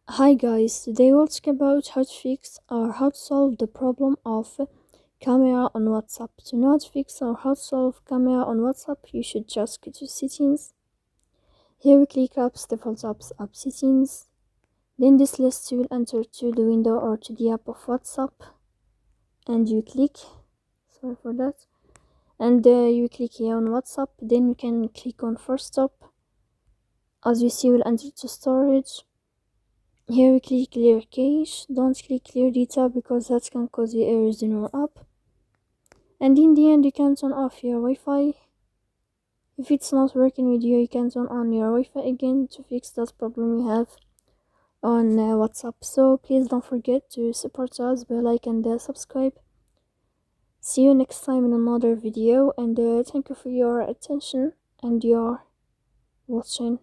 Hi guys, today we'll talk about how to fix or how to solve the problem of camera on WhatsApp. To know how to fix or how to solve camera on WhatsApp, you should just go to settings. Here we click apps, default apps, app settings. Then this list you will enter to the window or to the app of WhatsApp. And you click, sorry for that. And you click here on WhatsApp. Then you can click on first stop. As you see, we'll enter to storage. Here we click clear cache. Don't click clear data because that can cause you errors in your app. And in the end, you can turn off your Wi-Fi. If it's not working with you, you can turn on your Wi-Fi again to fix that problem you have on WhatsApp. So please don't forget to support us by like and subscribe. See you next time in another video, and thank you for your attention and your watching.